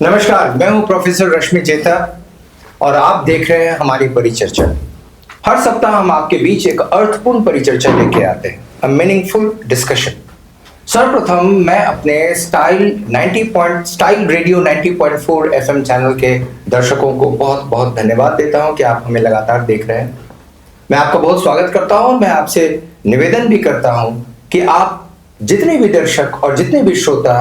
नमस्कार, मैं हूं प्रोफेसर रश्मि चेता और आप देख रहे हैं हमारी परिचर्चा। हर सप्ताह हम आपके बीच एक अर्थपूर्ण परिचर्चा लेके आते हैं, अ मीनिंगफुल डिस्कशन। सर्वप्रथम मैं अपने स्टाइल रेडियो 90.4 एफएम चैनल के दर्शकों को बहुत बहुत धन्यवाद देता हूं कि आप हमें लगातार देख रहे हैं। मैं आपका बहुत स्वागत करता हूं और मैं आपसे निवेदन भी करता हूं कि आप जितने भी दर्शक और जितने भी श्रोता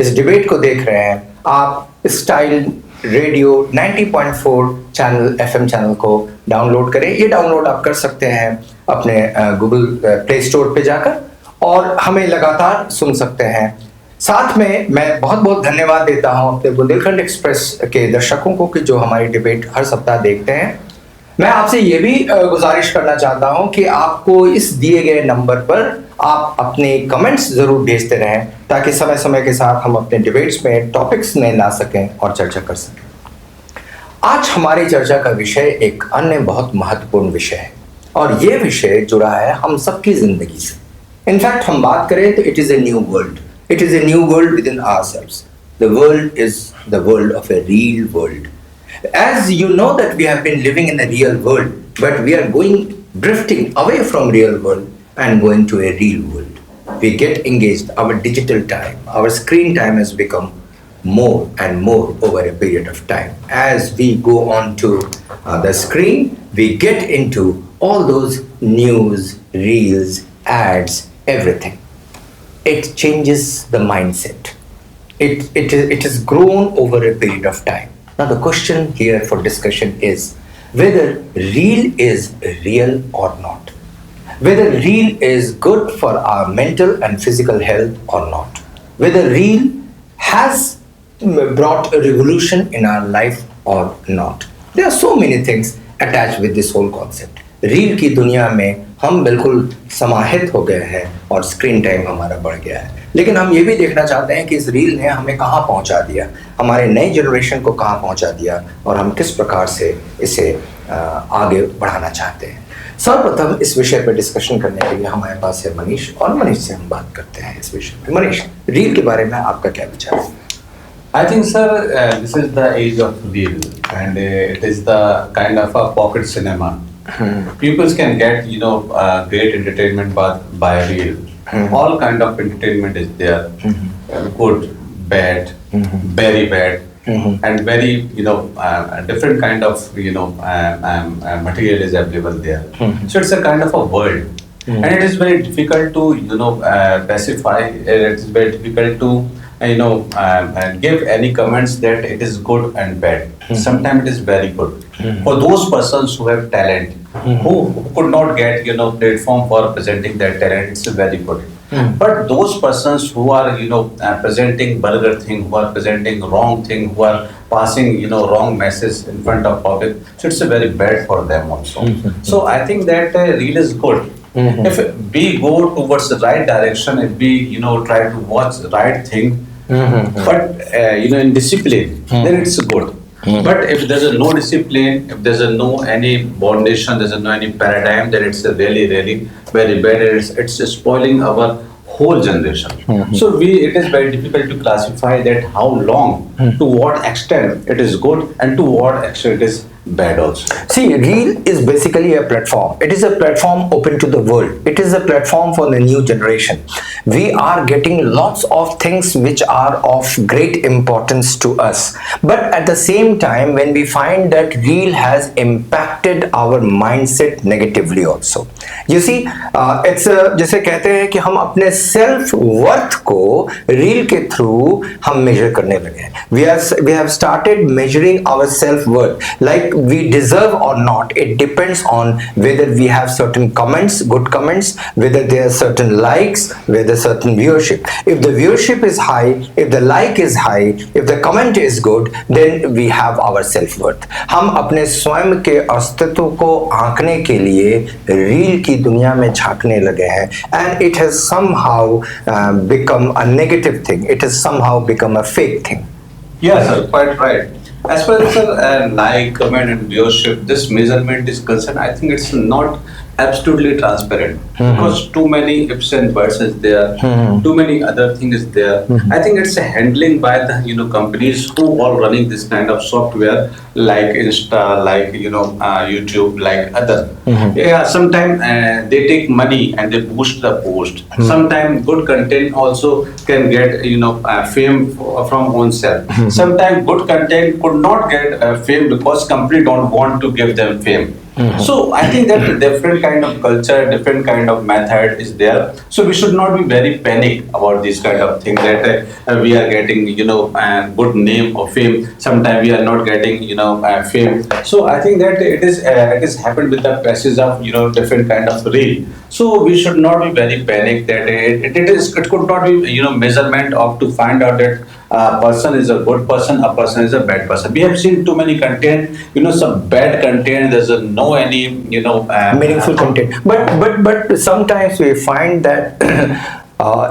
इस डिबेट को देख रहे हैं, आप style radio 90.4 channel FM channel को डाउनलोड करें। ये डाउनलोड आप कर सकते हैं अपने गूगल प्ले स्टोर पे जाकर और हमें लगातार सुन सकते हैं। साथ में मैं बहुत बहुत धन्यवाद देता हूं अपने बुंदेलखंड एक्सप्रेस के दर्शकों को कि जो हमारी डिबेट हर सप्ताह देखते हैं। मैं आपसे ये भी गुजारिश करना चाहता हूं कि आपको इस दिए गए नंबर पर आप अपने कमेंट्स जरूर भेजते रहें ताकि समय समय के साथ हम अपने डिबेट्स में टॉपिक्स में ला सकें और चर्चा कर सकें। आज हमारी चर्चा का विषय एक अन्य बहुत महत्वपूर्ण विषय है और ये विषय जुड़ा है हम सबकी जिंदगी से। इनफैक्ट हम बात करें तो it is a new world, it is a new world with in ourselves. The world is the world of a real world. As you know that we have been living in a real world, but we are drifting away from real world and going to a real world. We get engaged, our digital time, our screen time has become more and more over a period of time. As we go on to the screen, we get into all those news, reels, ads, everything. It changes the mindset. It has grown over a period of time. Now the question here for discussion is whether reel is real or not. Whether reel is good for our mental and physical health or not. Whether reel has brought a revolution in our life or not. There are so many things attached with this whole concept. Reel की दुनिया में हम बिल्कुल समाहित हो गए हैं और स्क्रीन टाइम हमारा बढ़ गया है। लेकिन हम ये भी देखना चाहते हैं कि इस रील ने हमें कहाँ पहुँचा दिया, हमारे नई जनरेशन को कहाँ पहुँचा दिया और हम किस प्रकार से इसे आगे बढ़ाना चाहते हैं। सर्वप्रथम इस विषय पर डिस्कशन करने के लिए हमारे पास है मनीष और मनीष से हम बात करते हैं इस विषय में। मनीष, रील के बारे में आपका क्या विचार है? I think, sir, this is the age of reel, and it is the kind of a pocket cinema. People can get, great entertainment by reel. All kind of entertainment is there. Good, bad, very bad, and very, different kind of, material is available there. So it's a kind of a world, and it is very difficult to, pacify. It is very difficult to give any comments that it is good and bad. Sometimes it is very good. For those persons who have talent, who could not get platform for presenting their talent, it's very good. But those persons who are presenting vulgar thing, who are presenting wrong thing, who are passing wrong message in front of public, so it's very bad for them also. So I think that reel is good. If we go towards the right direction, if we try to watch the right thing, but in discipline, then it's good. But if there's no discipline, if there's no any foundation, there's no any paradigm, then it's really very bad. It's spoiling our whole generation. So it is very difficult to classify that how long, to what extent it is good, and to what extent it is bad also. See, reel is basically a platform. It is a platform open to the world. It is a platform for the new generation. We are getting lots of things which are of great importance to us. But at the same time, when we find that reel has impacted our mindset negatively also. You see, it's जैसे कहते हैं कि हम अपने self worth को reel के through हम major करने लगे। We have started measuring our self worth like we deserve or not. It depends on whether we have certain comments, good comments, whether there are certain likes, whether certain viewership. If the viewership is high, if the like is high, if the comment is good, then we have our self worth. हम अपने स्वयं के अस्तित्व को आंकने के लिए reel की दुनिया में झांकने लगे हैं, and it has somehow become a negative thing. It has somehow become a fake thing. Yes, sir, quite right. As far as like, comment and viewership, this measurement is concerned, I think it's not absolutely transparent, because too many ifs and buts is there, too many other things is there. I think it's a handling by the companies who are running this kind of software, like Insta, like YouTube, like other. Yeah, sometimes they take money and they boost the post. Sometimes good content also can get fame from oneself. Sometimes good content could not get fame because company don't want to give them fame. So I think that different kind of culture, different kind of method is there. So we should not be very panic about this kind of thing, that we are getting good name or fame. Sometimes we are not getting fame. So I think that it is happened with the passage of different kind of reel. So we should not be very panic that it could not be measurement of to find out that a person is a good person, a person is a bad person. We have seen too many content, some bad content. There's no any, meaningful content. But sometimes we find that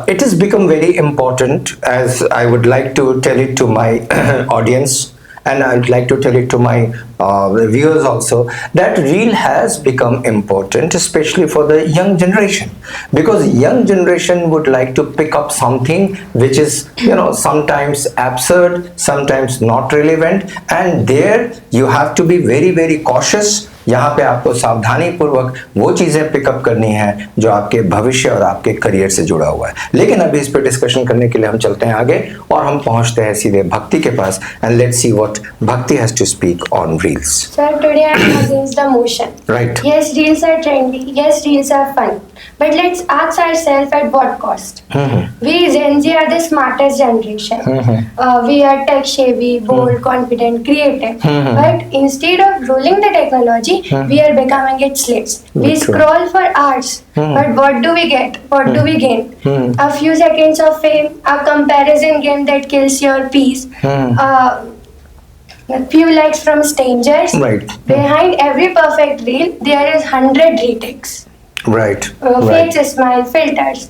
it has become very important, as I would like to tell it to my audience, and I'd like to tell it to my viewers also, that reel has become important, especially for the young generation, because young generation would like to pick up something which is sometimes absurd, sometimes not relevant, and there you have to be very very cautious. यहाँ पे आपको सावधानी पूर्वक वो चीजें pickup करनी है जो आपके भविष्य और आपके करियर से जुड़ा हुआ है. लेकिन अभी इस पे डिस्कशन करने के लिए हम चलते हैं आगे और हम पहुंचते हैं सीधे भक्ति के पास. And let's see what Bhakti has to speak on reels. Sir, today I am against the motion. Right. Yes, reels are trendy. Yes, reels are fun. But let's ask ourselves at what cost? We Gen Z are the smartest generation. We are tech savvy, bold, confident, creative. But instead of ruling the technology, we are becoming its slaves. We True. scroll for hours. But what do we get? What do we gain? A few seconds of fame, a comparison game that kills your peace. A few likes from strangers. Right. Behind every perfect reel, there is 100 retakes. Right. Fake smile, filters.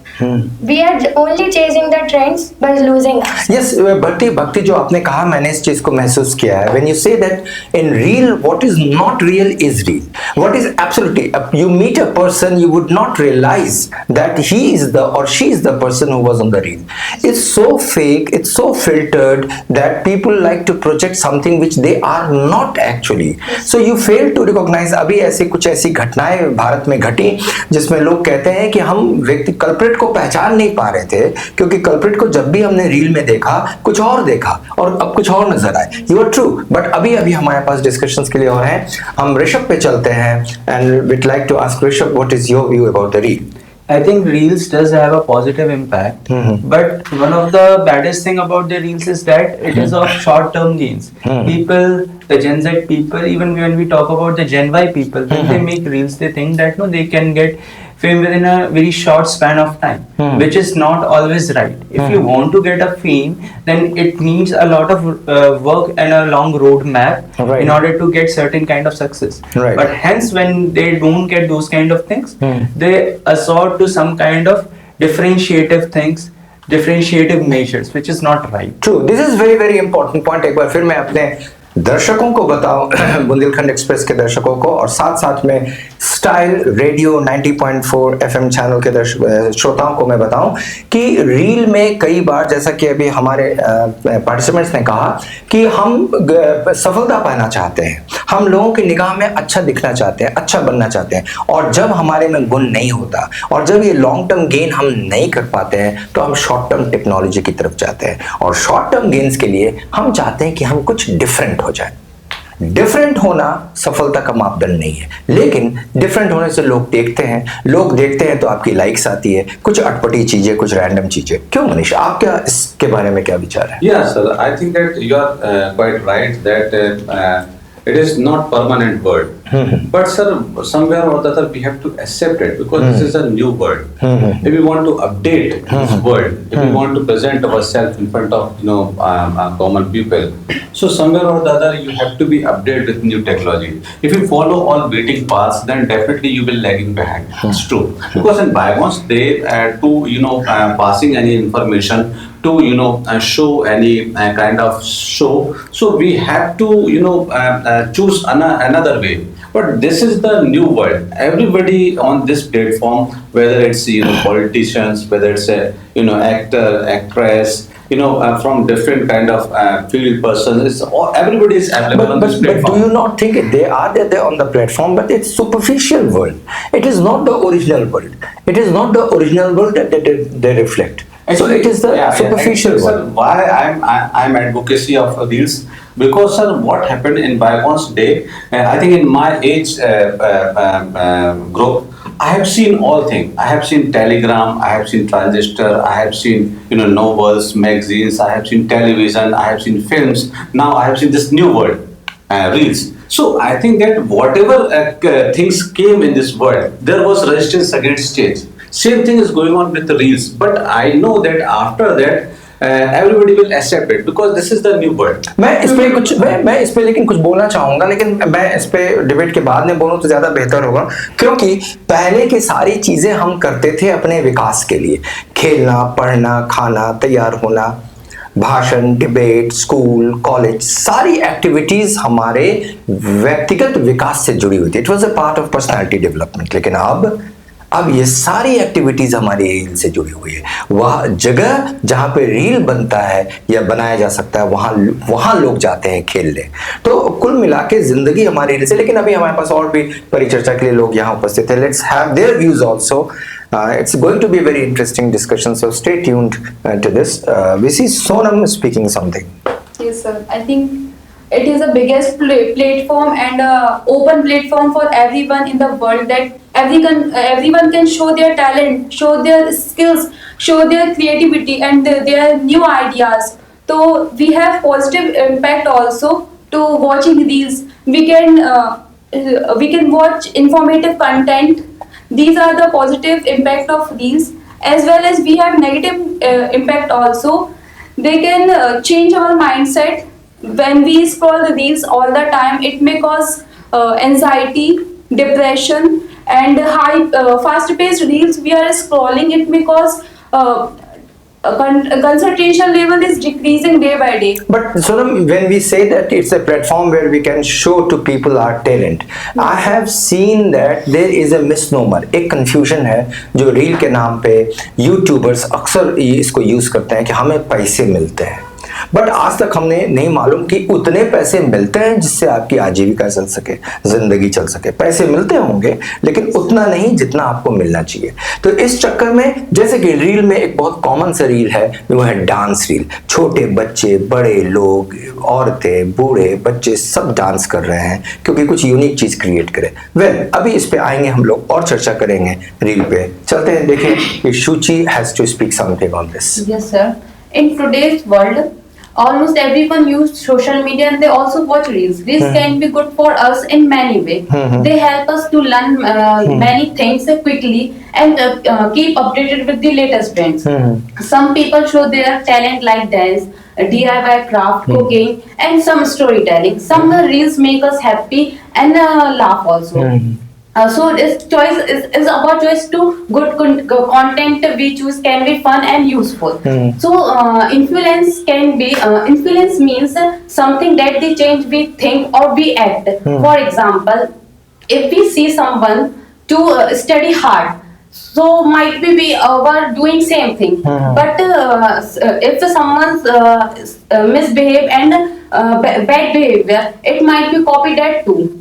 We are only chasing the trends but losing us. Yes, भक्ति जो आपने कहा, मैंने इस चीज को महसूस किया है. When you say that in real, what is not real is real. What is absolutely, you meet a person, you would not realize that he is the or she is the person who was on the reel. It's so fake, it's so filtered that people like to project something which they are not actually. So you fail to recognize. अभी कुछ ऐसी घटनाएं भारत में घटी जिसमें लोग कहते हैं कि हम व्यक्ति कल्प्रिट को पहचान नहीं पा रहे थे, क्योंकि कल्प्रिट को जब भी हमने रील में देखा कुछ और देखा और अब कुछ और नजर आए. You are true. बट अभी हमारे पास डिस्कशंस के लिए और हैं. हम ऋषभ पे चलते हैं and we'd like to ask Rishabh, what is your view about the reel? I think reels does have a positive impact, but one of the baddest thing about the reels is that it is of short-term gains. People, the Gen Z people, even when we talk about the Gen Y people, when they make reels, they think that no, they can get fame within a very short span of time, which is not always right. If you want to get a fame, then it needs a lot of work and a long road map in order to get certain kind of success. Right. But hence, when they don't get those kind of things, they assort to some kind of differentiative things, differentiative measures, which is not right. True. This is very very important point. एक बार फिर मैं अपने दर्शकों को बताऊं, Bundelkhand express के दर्शकों को और साथ साथ में स्टाइल रेडियो 90.4 एफएम चैनल के श्रोताओं को मैं बताऊं कि रील में कई बार, जैसा कि अभी हमारे पार्टिसिपेंट्स ने कहा, कि हम सफलता पाना चाहते हैं, हम लोगों की निगाह में अच्छा दिखना चाहते हैं, अच्छा बनना चाहते हैं, और जब हमारे में गुण नहीं होता और जब ये लॉन्ग टर्म गेन हम नहीं कर पाते हैं तो हम शॉर्ट टर्म टेक्नोलॉजी की तरफ जाते हैं. और शॉर्ट टर्म गेन्स के लिए हम चाहते हैं कि हम कुछ डिफरेंट हो जाए. डिफरेंट होना सफलता का मापदंड नहीं है, लेकिन डिफरेंट होने से लोग देखते हैं तो आपकी लाइक्स आती है, कुछ अटपटी चीजें, कुछ रैंडम चीजें. क्यों मनीष, आप क्या इसके बारे में क्या विचार है? Yeah, sir. I think that you are quite right that it is not permanent word. But sir, somewhere or the other we have to accept it, because this is a new world. If we want to update this world, if we want to present ourselves in front of common people, so somewhere or the other you have to be updated with new technology. If you follow all beating paths, then definitely you will lagging behind. It's true, because in bygones day to passing any information, to show any kind of show, so we have to choose another way. But this is the new world. Everybody on this platform, whether it's politicians, whether it's a actor, actress, from different kind of field persons, everybody is available on this But platform. do you not think they are there on the platform, but it's superficial world. It is not the original world. It is not the original world that they reflect. So it is the superficial actually, world. sir, why I'm advocacy of reels, because sir, what happened in bygones day, I think in my age group, I have seen all things. I have seen telegram, I have seen transistor, I have seen novels, magazines, I have seen television, I have seen films. Now I have seen this new world, reels. So I think that whatever things came in this world, there was resistance against change. Same thing is going on with the reels, but I know that after that everybody will accept it because this is the new world. मैं इस पे लेकिन कुछ बोलना चाहूंगा, लेकिन मैं इस पे डिबेट के बाद में बोलूं तो ज्यादा बेहतर होगा, क्योंकि पहले की सारी चीजें हम करते थे अपने विकास के लिए, खेलना, पढ़ना, खाना, तैयार होना, भाषण, डिबेट, स्कूल, कॉलेज, सारी एक्टिविटीज हमारे व्यक्तिगत विकास से जुड़ी हुई थी. It was a part of personality development. लेकिन अब ये सारी एक्टिविटीज हमारी रील से जुड़ी हुई है. वह जगह जहां पे रील बनता है या बनाया जा सकता है, वहां लोग जाते हैं खेलने. तो कुल मिला के जिंदगी हमारी रील से. लेकिन अभी हमारे पास और भी परिचर्चा के लिए लोग यहाँ उपस्थित हैं. Let's have their views also. It's going to be a very interesting discussion, so stay tuned to this. We see Sonam speaking something. Yes, sir. I think it is the biggest platform and open platform for everyone in the world, that everyone can show their talent, show their skills, show their creativity and their new ideas. So we have positive impact also to watching these. We can watch informative content. These are the positive impact of these, as well as we have negative impact also. They can change our mindset. When we scroll these all the time, it may cause anxiety, depression, and fast-paced reels we are scrolling. It may cause concentration level is decreasing day by day. But Sonam, when we say that it's a platform where we can show to people our talent, I have seen that there is a misnomer, एक confusion है जो reel के नाम पे YouTubers अक्सर इसको use करते हैं कि हमें पैसे मिलते हैं. बट आज तक हमने नहीं मालूम कि उतने पैसे मिलते हैं जिससे आपकी आजीविका चल सके, जिंदगी चल सके. पैसे मिलते होंगे लेकिन उतना नहीं जितना आपको मिलना चाहिए. तो इस चक्कर में जैसे कि रील में एक बहुत कॉमन सा रील है, वो है डांस रील. छोटे बच्चे, बड़े लोग, औरतें, बूढ़े, बच्चे सब डांस कर रहे हैं क्योंकि कुछ यूनिक चीज क्रिएट करें. अभी इस पे आएंगे हम लोग और चर्चा करेंगे. रील पे चलते हैं, देखें कि Shuchi has to speak something on this. Yes, sir. In today's world, almost everyone use social media and they also watch reels. Reels can be good for us in many ways. They help us to learn many things quickly and keep updated with the latest trends. Some people show their talent like dance, DIY craft, cooking, and some storytelling. Some reels make us happy and laugh also. So this choice is about choice to good content we choose can be fun and useful. So influence can be influence means something that they change we think or we act. For example, if we see someone to study hard, so might we were doing same thing. But if someone misbehave and bad behavior, it might be copied that too.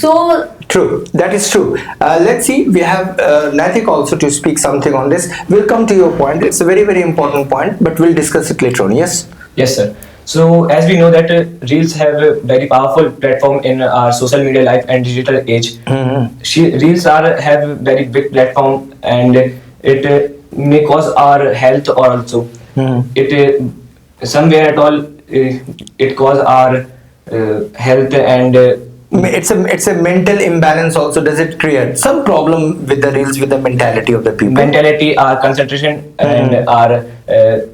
So True, that is true. Let's see, we have Natik also to speak something on this. We'll come to your point. It's a very, very important point, but we'll discuss it later on. Yes? Yes, sir. So, as we know that Reels have a very powerful platform in our social media life and digital age. Reels have a very big platform and it may cause our health also. It somewhere at all it cause our health and it's a mental imbalance also. Does it create some problem with the reels, with the mentality of the people? mentality, our concentration and our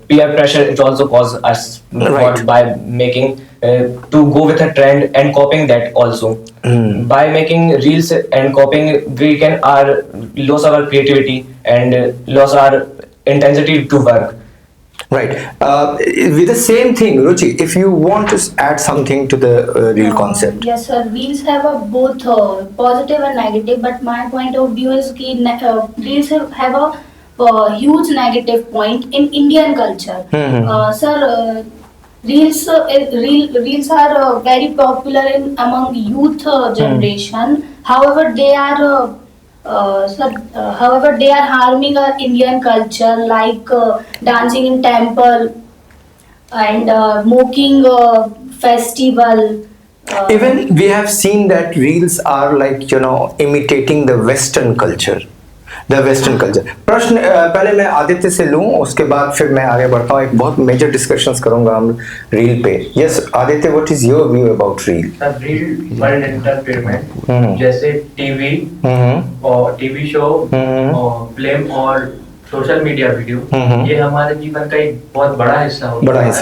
peer pressure. It also cause us Right. by making to go with a trend and copying that also. By making reels and copying, we can lose our creativity and lose our intensity to work. Right. With the same thing, Ruchi, if you want to add something to the reel concept. Yes, sir. Reels have a both positive and negative, but my point of view is that reels have a huge negative point in Indian culture. Sir, reels are very popular among youth generation. However, they are they are harming our Indian culture, like dancing in temple and mocking festival. Even we have seen that reels are like, imitating the Western culture. प्रश्न पहले मैं आदित्य से लूं, उसके बाद फिर मैं आगे बढ़ता हूँ. एक बहुत मेजर डिस्कशंस करूंगा हम रील पे. Yes Aditya, what is your view about reel? Reel world entertainment, जैसे टीवी और टीवी शो और फिल्म और सोशल मीडिया वीडियो, ये हमारे जीवन का एक बहुत बड़ा हिस्सा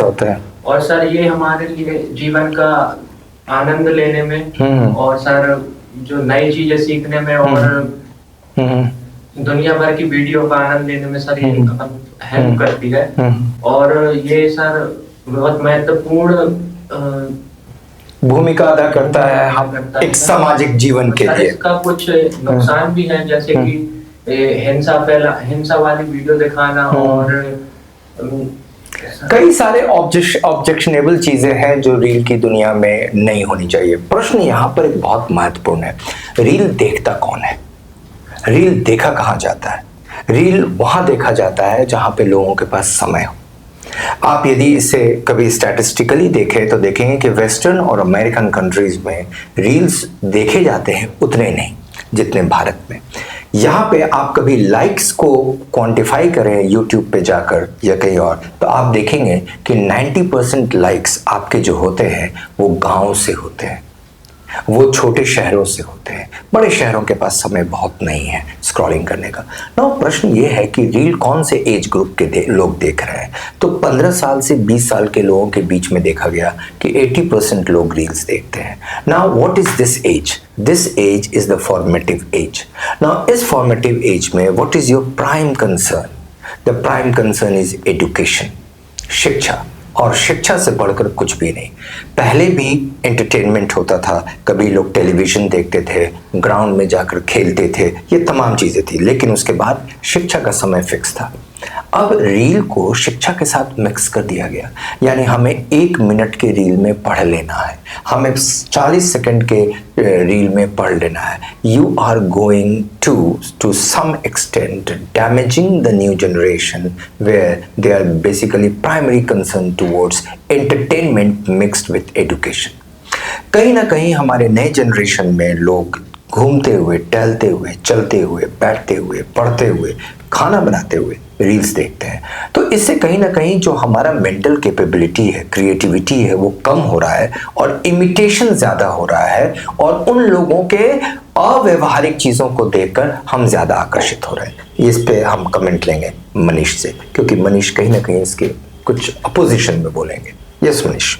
होता है. और सर ये हमारे लिए जीवन का आनंद लेने में और सर जो नई चीजें सीखने में और दुनिया भर की वीडियो का आनंद लेने में सर ये हेल्प करती है. और ये सर बहुत महत्वपूर्ण भूमिका अदा करता है हम एक सामाजिक जीवन के लिए. इसका कुछ नुकसान भी है, जैसे कि हिंसा वाली वीडियो दिखाना और कई सारे ऑब्जेक्शनेबल चीजें हैं जो रील की दुनिया में नहीं होनी चाहिए. प्रश्न यहाँ पर एक बहुत महत्वपूर्ण है, रील देखता कौन है? रील देखा कहाँ जाता है? रील वहाँ देखा जाता है जहाँ पे लोगों के पास समय हो. आप यदि इसे कभी स्टैटिस्टिकली देखें तो देखेंगे कि वेस्टर्न और अमेरिकन कंट्रीज में रील्स देखे जाते हैं उतने नहीं जितने भारत में. यहाँ पे आप कभी लाइक्स को क्वांटिफाई करें यूट्यूब पे जाकर या कहीं और, तो आप देखेंगे कि 90% लाइक्स आपके जो होते हैं वो गांव से होते हैं, वो छोटे शहरों से होते हैं. बड़े शहरों के पास समय बहुत नहीं है स्क्रॉलिंग करने का. ना प्रश्न ये है कि रील कौन से एज ग्रुप के लोग देख रहे हैं. तो 15 साल से 20 साल के लोगों के बीच में देखा गया कि 80% लोग रील्स देखते हैं. Now what is this age? This age is the formative age. Now इस फॉर्मेटिव एज में what is your prime concern? The prime concern is education, शिक्षा. और शिक्षा से बढ़कर कुछ भी नहीं. पहले भी एंटरटेनमेंट होता था, कभी लोग टेलीविजन देखते थे, ग्राउंड में जाकर खेलते थे, ये तमाम चीज़ें थी, लेकिन उसके बाद शिक्षा का समय फिक्स था. अब रील को शिक्षा के साथ मिक्स कर दिया गया, यानी हमें 1 मिनट के रील में पढ़ लेना है, हमें 40 सेकंड के रील में पढ़ लेना है. You are going to some extent damaging the new generation where they are basically primary concern towards entertainment mixed with education. कहीं ना कहीं हमारे नए जनरेशन में लोग घूमते हुए, टहलते हुए, चलते हुए, बैठते हुए, पढ़ते हुए, खाना बनाते हुए रील्स देखते हैं. तो इससे कहीं ना कहीं जो हमारा मेंटल कैपेबिलिटी है, क्रिएटिविटी है, वो कम हो रहा है और इमिटेशन ज़्यादा हो रहा है. और उन लोगों के अव्यवहारिक चीज़ों को देखकर हम ज़्यादा आकर्षित हो रहे हैं. इस पे हम कमेंट लेंगे मनीष से, क्योंकि मनीष कहीं ना कहीं इसके कुछ अपोजिशन में बोलेंगे. Yes Manish.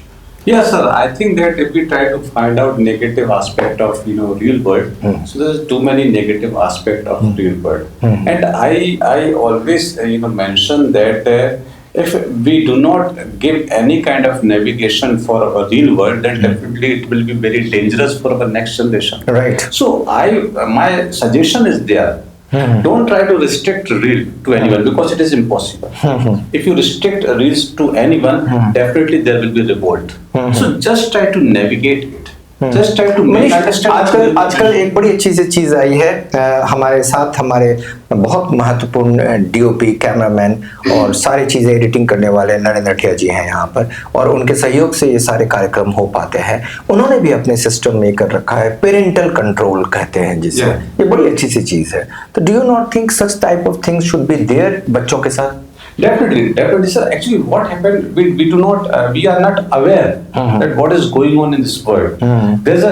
Yeah, sir. I think that if we try to find out negative aspect of real world, so there's too many negative aspect of real world, and I always mention that if we do not give any kind of navigation for a real world, then definitely it will be very dangerous for our next generation. Right. So my suggestion is there. Don't try to restrict reel to anyone because it is impossible. If you restrict reels to anyone, definitely there will be revolt. So just try to navigate it. Just try to make understand. आजकल एक बड़ी अच्छी सी चीज़ आई है हमारे साथ, हमारे बहुत महत्वपूर्ण डीओपी, कैमरामैन और सारी चीज़ें एडिटिंग करने वाले नरेंद्र ठिया जी हैं यहाँ पर, और उनके सहयोग से ये सारे कार्यक्रम हो पाते हैं. उन्होंने भी अपने सिस्टम में कर रखा है, पेरेंटल कंट्रोल कहते हैं जिसे. ये बड़ी अच्छी सी चीज़ है. तो do you not think such type of things should be there बच्चों के साथ? Definitely, sir. Actually, what happened? We do not. We are not aware that what is going on in this world. There's a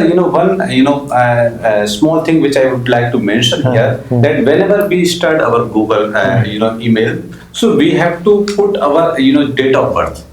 small thing which I would like to mention here, that whenever we start our Google email, so we have to put our date of birth.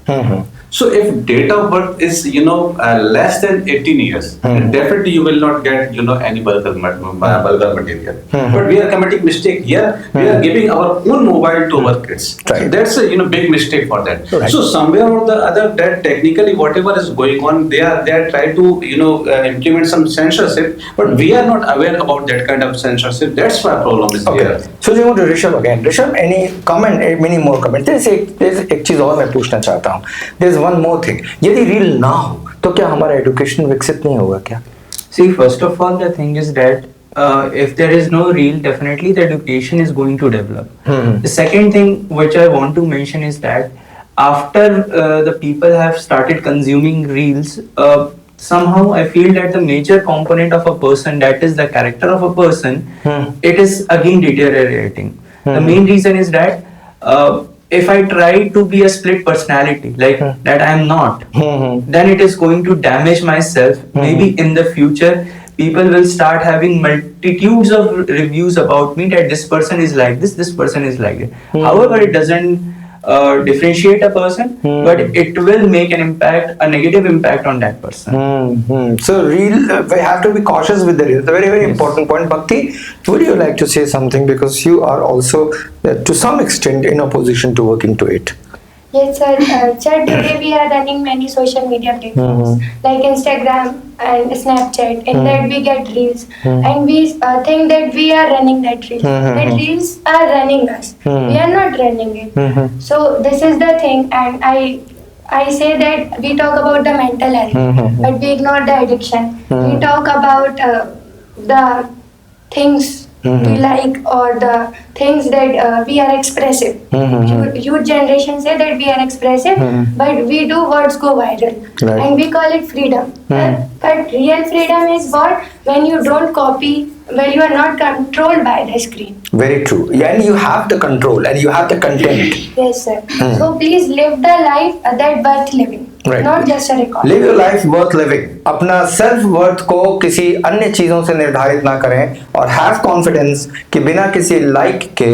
So if date of birth is less than 18 years, then definitely you will not get any vulgar material. But we are committing mistake here. We are giving our own mobile to our kids. Right. So that's a big mistake for that. Right. So somewhere or the other, that technically whatever is going on, they are trying to implement some censorship, but we are not aware about that kind of censorship. That's why problem is Okay. there. So you want to Rishabh again. Rishabh, any comment, many more comment? there's एक चीज और मैं पूछना चाहता हूँ. There's one more thing. यदि reel ना हो तो क्या हमारा एजुकेशन विकसित नहीं होगा क्या? See, first of all, the thing is that if there is no reel, definitely the education is going to develop. The second thing which I want to mention is that after the people have started consuming reels, somehow I feel that the major component of a person, that is the character of a person, it is again deteriorating. The main reason is that if I try to be a split personality, like that I am not, then it is going to damage myself. Maybe in the future, people will start having multitudes of reviews about me that this person is like this person is like that. However, it doesn't differentiate a person, but it will make a negative impact on that person. So reel, we have to be cautious with the reel. It's a very, very important point. Bhakti, would you like to say something, because you are also to some extent in opposition to working to it? Yes, sir. Sir, today we are running many social media platforms like Instagram and Snapchat. In that we get reels, and we think that we are running that reels. That reels are running us. We are not running it. So this is the thing, and I say that we talk about the mental health, but we ignore the addiction. We talk about the things we like, or the things that we are expressive. Youth generation say that we are expressive, but we do words go viral, and we call it freedom. But real freedom is what? When you don't copy, when you are not controlled by the screen. Very true. Yeah, and you have the control and you have the content. Yes, sir. So please live the life that worth living. Right. Not just a record. Live your life worth living. अपना self worth को किसी अन्य चीजों से निर्धारित ना करें, और हैव कॉन्फिडेंस कि बिना किसी लाइक के,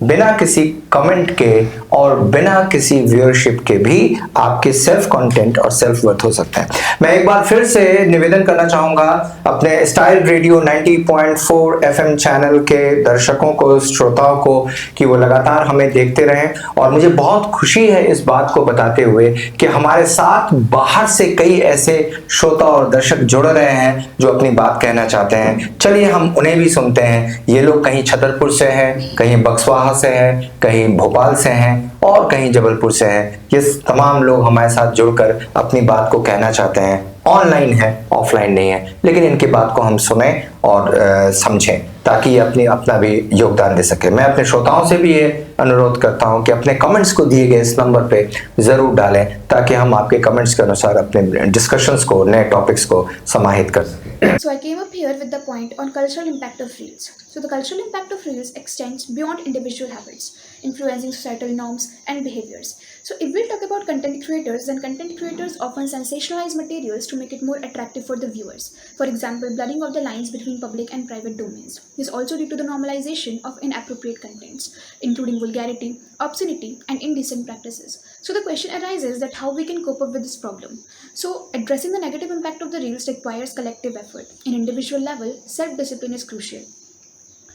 बिना किसी कमेंट के, और बिना किसी व्यूअरशिप के भी आपके सेल्फ कंटेंट और सेल्फ वर्थ हो सकते हैं. मैं एक बार फिर से निवेदन करना चाहूंगा अपने स्टाइल रेडियो 90.4 FM चैनल के दर्शकों को, श्रोताओं को, कि वो लगातार हमें देखते रहें. और मुझे बहुत खुशी है इस बात को बताते हुए कि हमारे साथ बाहर से कई ऐसे श्रोता और दर्शक जुड़ रहे हैं जो अपनी बात कहना चाहते हैं. चलिए हम उन्हें भी सुनते हैं. ये लोग कहीं छतरपुर से हैं, कहीं बक्सवाहा से हैं, कहीं भोपाल से हैं, और कहीं जबलपुर से हैं. ये तमाम लोग हमारे साथ जुड़कर अपनी बात को कहना चाहते हैं. ऑनलाइन है, ऑफलाइन नहीं है, लेकिन इनकी बात को हम सुने और समझें, ताकि ये अपना भी योगदान दे सके. मैं अपने श्रोताओं से भी ये अनुरोध करता हूं कि अपने कमेंट्स को दिए गए इस नंबर पे जरूर डालें, ताकि हम आपके कमेंट्स के अनुसार अपने डिस्कशंस को, नए टॉपिक्स को समाहित कर सकें. So I came up here with the point on cultural impact of reels. So the cultural impact of reels extends beyond individual habits, influencing societal norms and behaviors. So if we talk about content creators, then content creators often sensationalize materials to make it more attractive for the viewers. For example, blurring of the lines between public and private domains. This also due to the normalization of inappropriate contents, including vulgarity, obscenity, and indecent practices. So the question arises that how we can cope up with this problem. So addressing the negative impact of the reels requires collective effort. In individual level, self-discipline is crucial.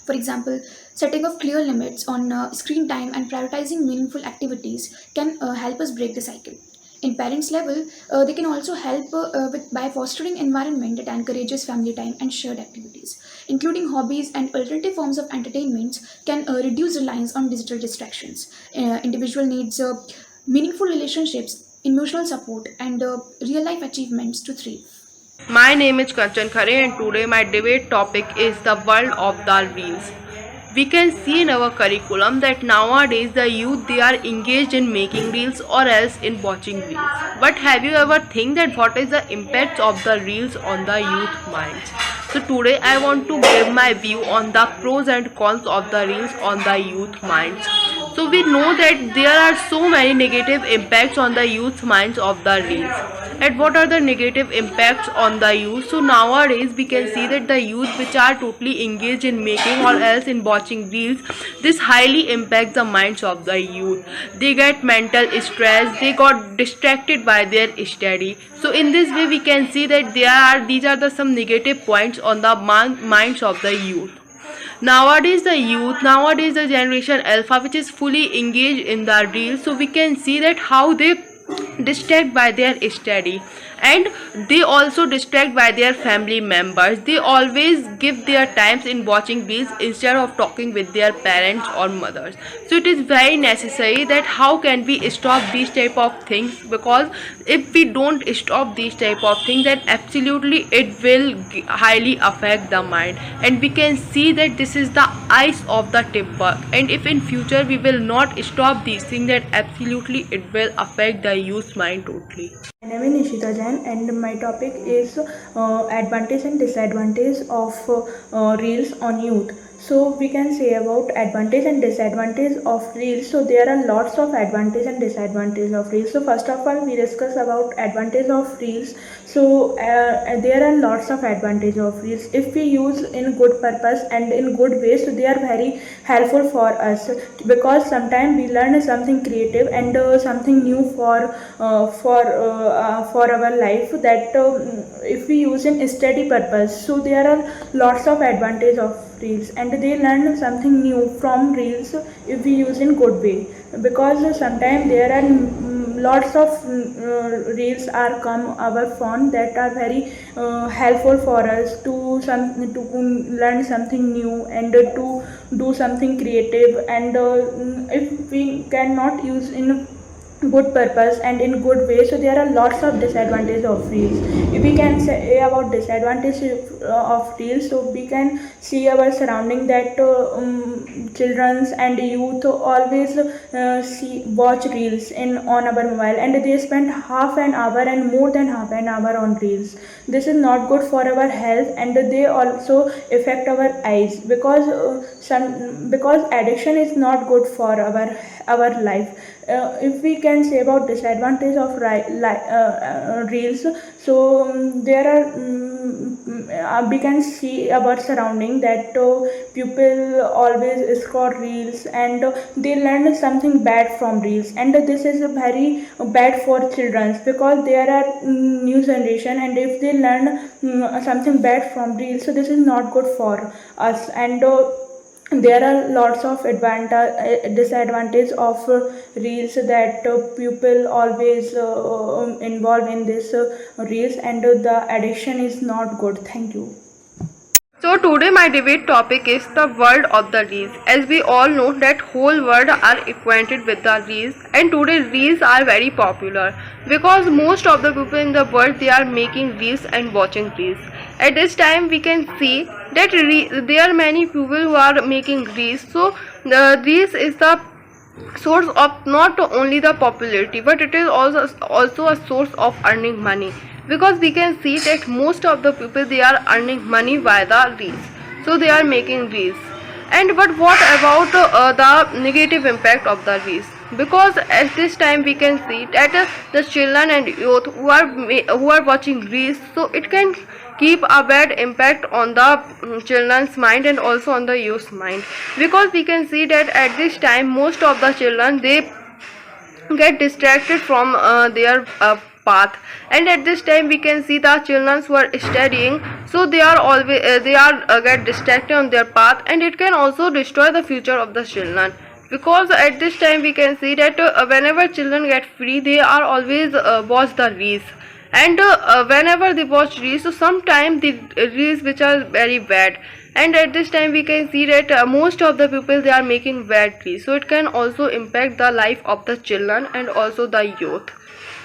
For example, setting of clear limits on screen time and prioritizing meaningful activities can help us break the cycle. In parents level, they can also help by fostering environment that encourages family time and shared activities, including hobbies and alternative forms of entertainment can reduce reliance on digital distractions. Individual needs meaningful relationships, emotional support, and real life achievements to thrive. My name is Kanchan Khare, and today my debate topic is the world of the reels. We can see in our curriculum that nowadays the youth, they are engaged in making reels or else in watching reels. But have you ever think that what is the impact of the reels on the youth minds? So today I want to give my view on the pros and cons of the reels on the youth minds. So we know that there are so many negative impacts on the youth minds of the reels. that what are the negative impacts on the youth. So nowadays we can see that the youth which are totally engaged in making or else in watching reels, this highly impacts the minds of the youth. They get mental stress, they got distracted by their study. So in this way we can see that these are the some negative points on the minds of the youth. Nowadays the generation alpha, which is fully engaged in the reels, so we can see that how they distract by their study, and they also distract by their family members. They always give their times in watching reels instead of talking with their parents or mothers. So it is very necessary that how can we stop these type of things, because if we don't stop these type of things, then absolutely it will highly affect the mind. And we can see that this is the ice of the tipper, and if in future we will not stop these things, then absolutely it will affect the youth mind totally. My name is Nishita Jain, and my topic is advantage and disadvantage of reels on youth. So we can say about advantage and disadvantage of reels. So there are lots of advantage and disadvantage of reels. So first of all, we discuss about advantage of reels. So there are lots of advantage of reels if we use in good purpose and in good ways. So they are very helpful for us, because sometimes we learn something creative and something new for our life, that if we use in study purpose. So there are lots of advantage of reels, and they learn something new from reels if we use in good way, because sometimes there are lots of reels are come our phone that are very helpful for us to learn something new and to do something creative. And if we cannot use in good purpose and in good way, so there are lots of disadvantages of reels. If we can say about disadvantage of reels, so we can see our surrounding that children and youth always watch reels on our mobile, and they spend half an hour and more than half an hour on reels. This is not good for our health, and they also affect our eyes, because addiction is not good for our life. If we can say about disadvantage of reels, so there are we can see our surrounding that people always scroll reels, and they learn something bad from reels, and this is very bad for children, because there are new generation, and if they learn something bad from reels, so this is not good for us. And there are lots of disadvantage of reels, that people always involved in this reels, and the addiction is not good. Thank you. So today my debate topic is the world of the reels. As we all know that whole world are acquainted with the reels, and today reels are very popular, because most of the people in the world, they are making reels and watching reels. At this time we can see that there are many people who are making reels. So the reels is the source of not only the popularity, but it is also a source of earning money, because we can see that most of the people, they are earning money by the reels. So they are making reels. And but what about the negative impact of the reels? Because at this time we can see that the children and youth who are watching reels, so it can keep a bad impact on the children's mind and also on the youth's mind, because we can see that at this time most of the children, they get distracted from their path, and at this time we can see the children who are studying, so they are always get distracted on their path, and it can also destroy the future of the children. Because at this time we can see that whenever children get free, they are always watch the reels, and whenever they watch reels, so sometimes the reels which are very bad, and at this time we can see that most of the people, they are making bad reels, so it can also impact the life of the children and also the youth.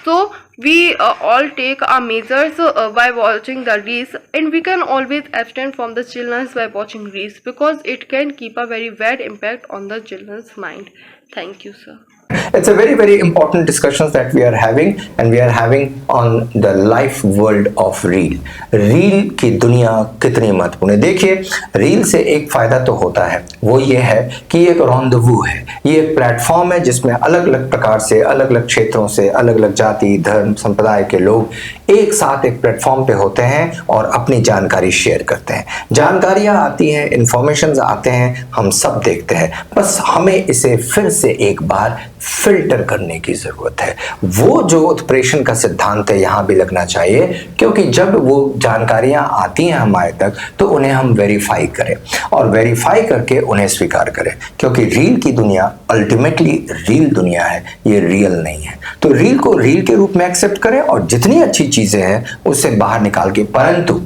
So we all take our measures by watching the reels, and we can always abstain from the children by watching reels, because it can keep a very bad impact on the children's mind. Thank you, sir. It's a very, very important discussions that we are having, and we are having on the life world of reel. Reel की दुनिया कितनी महत्वपूर्ण है। देखिए, reel से एक फायदा तो होता है, वो ये है कि ये एक रॉन्डवू है, ये एक प्लेटफॉर्म है जिसमें अलग अलग प्रकार से, अलग अलग क्षेत्रों से, अलग अलग जाति, धर्म, संप्रदाय के लोग एक साथ एक प्लेटफॉर्म पे होते हैं और अपनी जानकारी शेयर करते हैं। जानकारियां आती हैं, इंफॉर्मेशन आते हैं, हम सब देखते हैं, बस हमें इसे फिर से एक बार फिल्टर करने की जरूरत है। वो जो उत्प्रेषण का सिद्धांत है यहाँ भी लगना चाहिए, क्योंकि जब वो जानकारियां आती हैं हमारे तक तो उन्हें हम वेरीफाई करें और वेरीफाई करके उन्हें स्वीकार करें, क्योंकि रील की दुनिया अल्टीमेटली रील दुनिया है, ये रियल नहीं है। तो रील को रील के रूप में एक्सेप्ट करें और जितनी अच्छी चीजें हैं उससे बाहर निकाल के, परंतु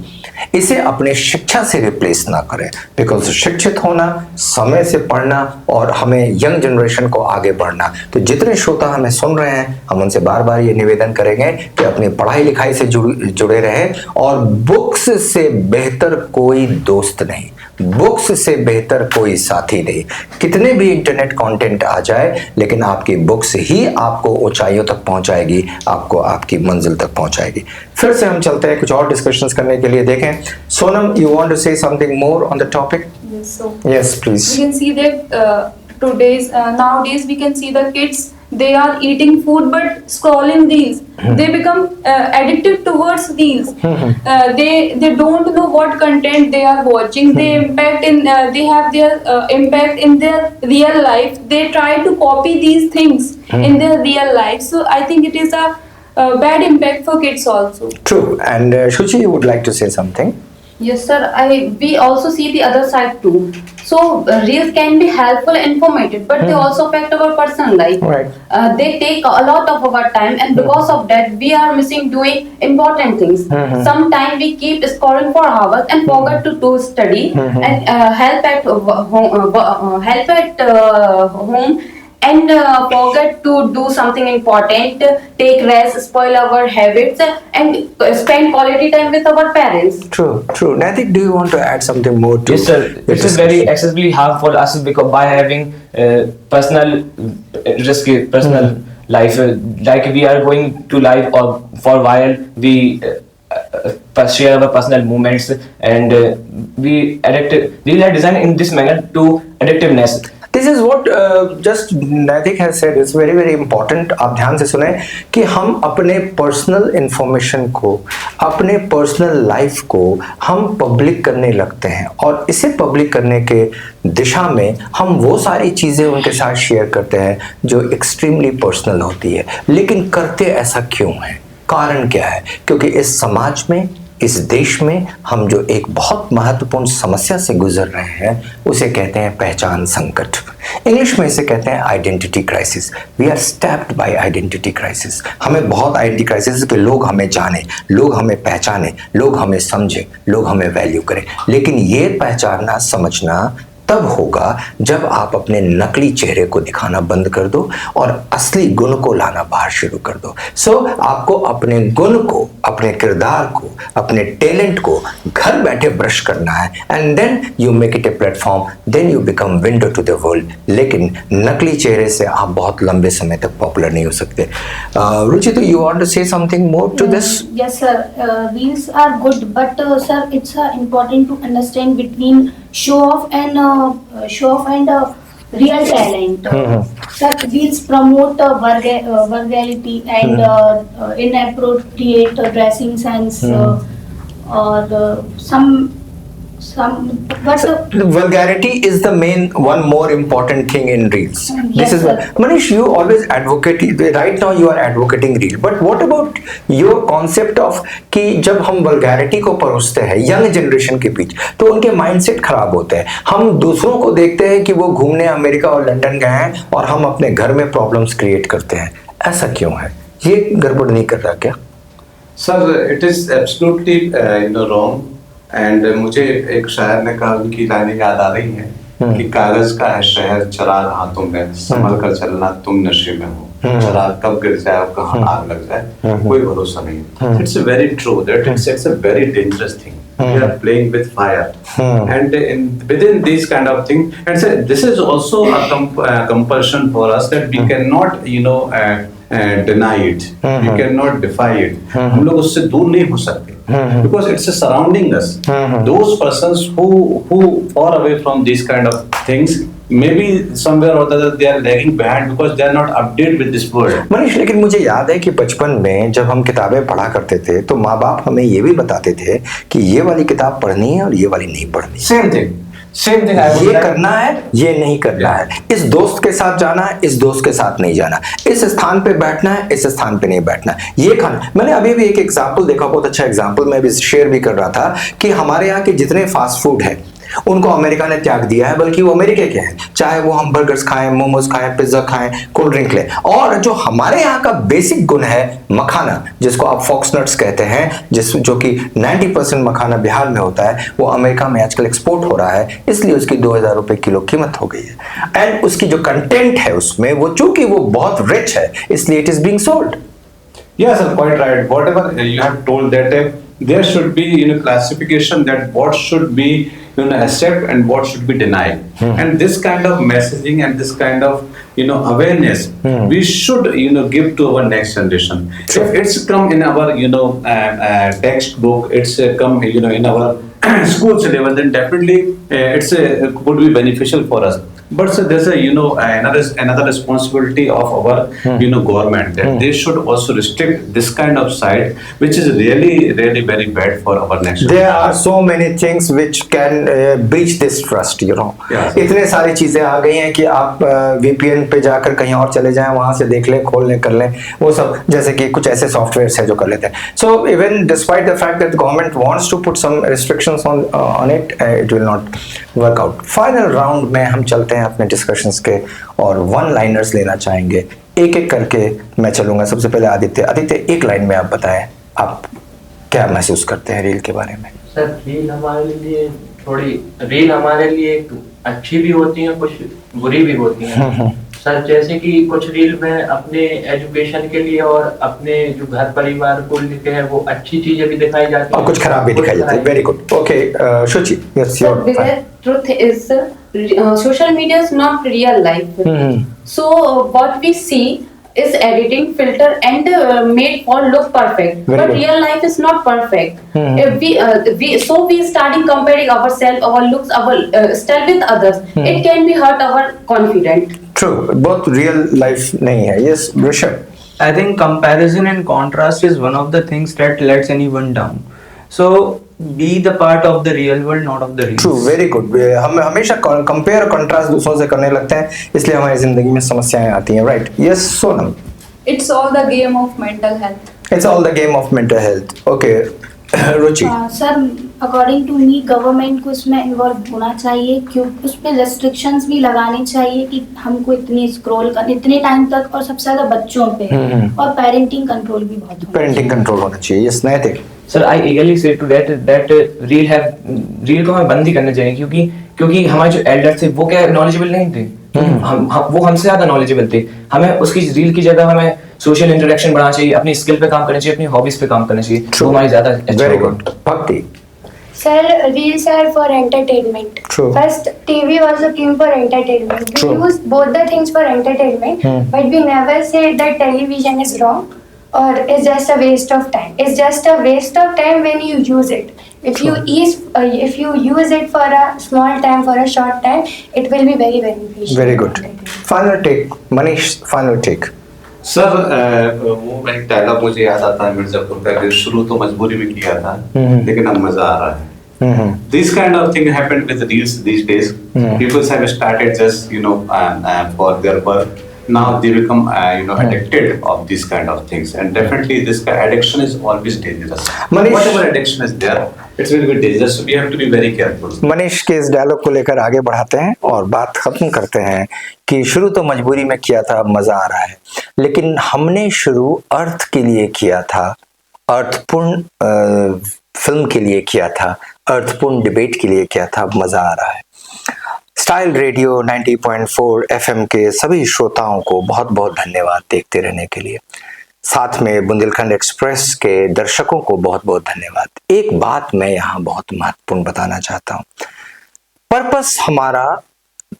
इसे अपने शिक्षा से रिप्लेस ना करें, बिकॉज शिक्षित होना, समय से पढ़ना और हमें यंग जनरेशन को आगे बढ़ना। तो जितने श्रोता हमें सुन रहे हैं, हम उनसे बार बार ये निवेदन करेंगे कि अपनी पढ़ाई लिखाई से जुड़े रहें, और बुक्स से बेहतर कोई दोस्त नहीं, बुक्स से बेहतर कोई साथी नहीं। कितने भी इंटरनेट कंटेंट आ जाए, लेकिन आपकी बुक्स ही आपको ऊंचाइयों तक पहुंचाएगी, आपको आपकी मंजिल तक पहुंचाएगी। फिर से हम चलते हैं कुछ और डिस्कशंस करने के लिए। देखें, Sonam, you want to say something more on the topic? Yes, please. We can see that nowadays we can see the kids, they are eating food but scrolling reels. They become addicted towards reels. They don't know what content they are watching. They have their impact in their real life. They try to copy these things in their real life. So I think it is a bad impact for kids also. True. And Shuchi, you would like to say something? Yes, sir. We also see the other side too. So reels can be helpful, informative, but they also affect our personal life. Right. They take a lot of our time, and because of that, we are missing doing important things. Sometimes we keep scrolling for hours and forget to do study and help at home. And forget to do something important, take rest, spoil our habits, and spend quality time with our parents. True, true. Natik, do you want to add something more to Yes, sir. It is very excessively harmful us because by having personal risky personal life, like we are going to live or for a while we share our personal moments, and we are designed in this manner to addictiveness. This is what just Natik has said. It's very, very important. आप ध्यान से सुने कि हम अपने personal information को, अपने personal life को हम पब्लिक करने लगते हैं, और इसे पब्लिक करने के दिशा में हम वो सारी चीज़ें उनके साथ शेयर करते हैं जो एक्सट्रीमली पर्सनल होती है। लेकिन करते ऐसा क्यों है? कारण क्या है? क्योंकि इस समाज में, इस देश में हम जो एक बहुत महत्वपूर्ण समस्या से गुजर रहे हैं उसे कहते हैं पहचान संकट। इंग्लिश में इसे कहते हैं identity crisis. We are stabbed by identity crisis. हमें बहुत आइडेंटिटी क्राइसिस कि लोग हमें जाने, लोग हमें पहचाने, लोग हमें समझे, लोग हमें वैल्यू करें। लेकिन ये पहचानना, समझना तब होगा जब आप अपने नकली चेहरे को दिखाना बंद कर दो और असली गुण को लाना बाहर शुरू कर दो। सो आपको अपने गुण को, अपने किरदार को, अपने टैलेंट को घर बैठे ब्रश करना है, and then you make it a platform, then you become window to the world. लेकिन नकली चेहरे से आप बहुत लंबे समय तक पॉपुलर नहीं हो सकते। रुचि, तो you want to say something more to this? Yes, sir. Reels are good, but sir, it's important to understand between show off and real talent. Sir, reels promote vulgarity and inappropriate dressing sense, or but vulgarity is the main one more important thing in reels. Yes, This is sir. Manish, you always advocate, right now you are advocating reel, but what about your concept of कि जब हम vulgarity को परोसते हैं young generation के बीच तो उनके mindset खराब होते हैं। हम दूसरों को देखते हैं कि वो घूमने अमेरिका और लंदन गए हैं और हम अपने घर में प्रॉब्लम्स क्रिएट करते हैं। ऐसा क्यों है? ये गड़बड़ नहीं कर रहा क्या? Sir, it is absolutely wrong. And मुझे एक शायर ने कहा, उनकी लाइनें याद आ रही हैं कि कागज का है शहर, चराग हाथों में, संभल कर चलना तुम नशे में हो, चराग कब गिर जाए और कहाँ आग लग जाए कोई भरोसा नहीं। It's very true that it's a very dangerous thing. we are playing with fire, and within these kind of things, and so this is also a compulsion for us that we cannot, deny it, we cannot defy it. हम लोग उससे दूर नहीं हो सकते, because it's surrounding us. Those persons who far away from these kind of things, maybe somewhere or other they are lagging behind because they are not updated with this world. Manish, लेकिन मुझे याद है कि बचपन में जब हम किताबें पढ़ा करते थे तो माँ बाप हमें ये भी बताते थे कि ये वाली किताब पढ़नी है और ये वाली नहीं पढ़नी। Same thing. ये करना है, ये नहीं करना है, इस दोस्त के साथ जाना है, इस दोस्त के साथ नहीं जाना, इस स्थान पे बैठना है, इस स्थान पे नहीं बैठना, ये खाना। मैंने अभी भी एक एग्जाम्पल देखा, बहुत अच्छा एग्जाम्पल मैं भी शेयर भी कर रहा था कि हमारे यहाँ के जितने फास्ट फूड है उनको अमेरिका ने त्याग दिया है, बल्कि वो अमेरिका के हैं, चाहे वो हम बर्गर्स खाएं, मोमोज खाएं, पिज्जा खाएं, कोल्ड ड्रिंक लें। और जो हमारे यहाँ का बेसिक गुण है मखाना, जिसको आप फॉक्स नट्स कहते हैं, जो कि 90% मखाना बिहार में होता है, वो अमेरिका में आजकल एक्सपोर्ट हो रहा है, इसलिए उसकी 2000 रुपए किलो कीमत हो गई है। एंड उसकी जो कंटेंट है उसमें, वो चूंकि वो बहुत रिच है, इसलिए it is being sold. Yes, sir, quite right. Whatever you have told that there should be classification that what should be accept and what should be denied. And this kind of messaging and this kind of awareness we should give to our next generation. Sure. If it's come in our textbook, it's come in our school syllabus, then definitely it's would be beneficial for us. But so there's another responsibility of our government, that they should also restrict this kind of site, which is really very bad for our next generation. There are so many things which can breach this trust, Yes. इतने सारी चीजें आ गई हैं कि आप VPN पे जाकर कहीं और चले जाएं, वहां से देख लें, खोल लें, कर लें, वो सब, जैसे कि कुछ ऐसे सॉफ्टवेयर है जो कर लेते हैं। So even despite the fact that the government wants to put some restrictions on it, it will not work out. Final round में हम चलते हैं अपने डिस्कशंस के और वन लाइनर्स लेना चाहेंगे, एक एक करके मैं चलूंगा। सबसे पहले आदित्य, एक लाइन में आप बताएं, आप क्या महसूस करते हैं रील के बारे में? सर, रील हमारे लिए अच्छी भी होती हैं, कुछ बुरी भी होती हैं। सर, जैसे कि कुछ रील में अपने एजुकेशन के लिए और अपने जो घर परिवार को लेके है वो अच्छी चीजें भी दिखाई जाती हैं और कुछ खराब भी दिखाई जाती है। Very good, okay Shuchi, yes your truth is social media is not real life. So what we see is editing, filter and made for look perfect. Very but good. real life is not perfect. If we starting comparing ourselves, our looks, our style with others, it can be hurt our confidence. True, बहुत real life नहीं है। Yes, Rishabh. I think comparison and contrast is one of the things that lets anyone down. So be the part of the real world, not of the real. True, very good. हम हमेशा compare contrast दूसरों से करने लगते हैं, इसलिए हमारी जिंदगी में समस्याएं आती हैं, right? Yes Sonam. It's all the game of mental health. It's all the game of mental health. Okay, Ruchi. Sir, according to me government को इसमें इन्वॉल्व होना चाहिए, क्यों उस पर रेस्ट्रिक्शंस भी लगानी चाहिए कि हमको इतनी स्क्रॉल कर इतने टाइम तक, और सबसे ज्यादा बच्चों पे, और पेरेंटिंग कंट्रोल भी बहुत पेरेंटिंग कंट्रोल होना चाहिए। यस नैतिक। Sir, I eagerly say to that reel को हमें बंद ही करना चाहिए, क्योंकि हमारे जो एल्डर थे वो क्या नॉलेजेबल नहीं थे, वो हमसे ज्यादा नॉलेजेबल थे। हमें उसकी रील की जगह हमें सोशल इंटरेक्शन बढ़ाना चाहिए, अपनी स्किल पे काम करना चाहिए, अपनी हॉबीज पे काम करना चाहिए, तो हमारी ज्यादा अच्छा वेरी होगा। गुड। भक्ति। Sir, reels are for entertainment. True. First, TV also came for entertainment. We True. use both the things for entertainment, but we never say that television is wrong or it's just a waste of time. It's just a waste of time when you use it. If you use it for a small time, for a short time, it will be very beneficial. Very good. Final take, Manish. Final take. Sir, वो एक dialogue मुझे याद आता है मिर्जापुर का, कि शुरू तो मजबूरी में किया था, लेकिन अब मजा आ रहा है। This kind of thing happened with the reels these days. People have started just for their work. Now they become addicted of these kind of things, and definitely this addiction is always dangerous. Manish, whatever addiction is there, it's very dangerous, so we have to be very careful. Manish के इस dialogue को लेकर आगे बढ़ाते हैं और बात खत्म करते हैं कि शुरू तो मजबूरी में किया था, अब मजा आ रहा है, लेकिन हमने शुरू अर्थ के लिए किया था, अर्थपूर्ण फिल्म के लिए किया था, अर्थपूर्ण डिबेट के लिए किया था, अब मजा आ रहा है। स्टाइल रेडियो 90.4 FM के सभी श्रोताओं को बहुत बहुत धन्यवाद देखते रहने के लिए। साथ में बुंदेलखंड एक्सप्रेस के दर्शकों को बहुत बहुत धन्यवाद। एक बात मैं यहाँ बहुत महत्वपूर्ण बताना चाहता हूँ। पर्पस हमारा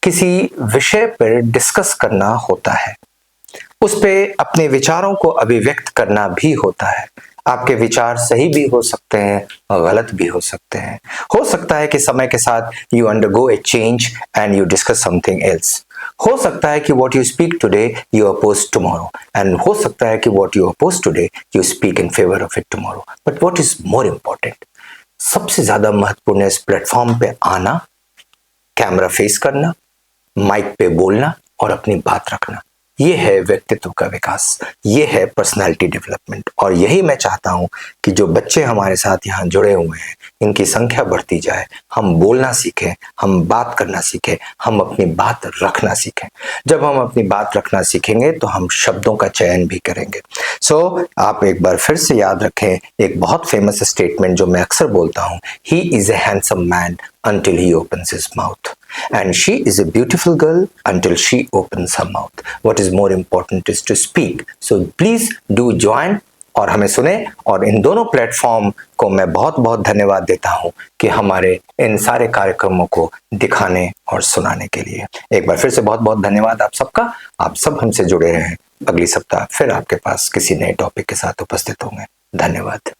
किसी विषय पर डिस्कस करना होता है, उस पे अपने विचारों को अभिव्यक्त करना भी होता है। आपके विचार सही भी हो सकते हैं और गलत भी हो सकते हैं। हो सकता है कि समय के साथ you undergo a change and you discuss something else. हो सकता है कि what you speak today you oppose tomorrow, and हो सकता है कि what you oppose today you speak in favour of it tomorrow. But what is more important, सबसे ज्यादा महत्वपूर्ण है इस प्लेटफॉर्म पे आना, कैमरा फेस करना, माइक पे बोलना और अपनी बात रखना। ये है व्यक्तित्व का विकास, ये है पर्सनालिटी डेवलपमेंट। और यही मैं चाहता हूं कि जो बच्चे हमारे साथ यहाँ जुड़े हुए हैं इनकी संख्या बढ़ती जाए, हम बोलना सीखें, हम बात करना सीखें, हम अपनी बात रखना सीखें। जब हम अपनी बात रखना सीखेंगे तो हम शब्दों का चयन भी करेंगे। सो आप एक बार फिर से याद रखें एक बहुत फेमस स्टेटमेंट जो मैं अक्सर बोलता हूं, he is a handsome man until he opens his mouth, and she is a beautiful girl until she opens her mouth. What is more important is to speak. So please do join और हमें सुने। और इन दोनों platform को मैं बहुत बहुत धन्यवाद देता हूं कि हमारे इन सारे कार्यक्रमों को दिखाने और सुनाने के लिए। एक बार फिर से बहुत बहुत धन्यवाद आप सबका। आप सब हमसे जुड़े रहें। अगली सप्ताह फिर आपके पास किसी नए टॉपिक के साथ उपस्थित होंगे। धन्यवाद।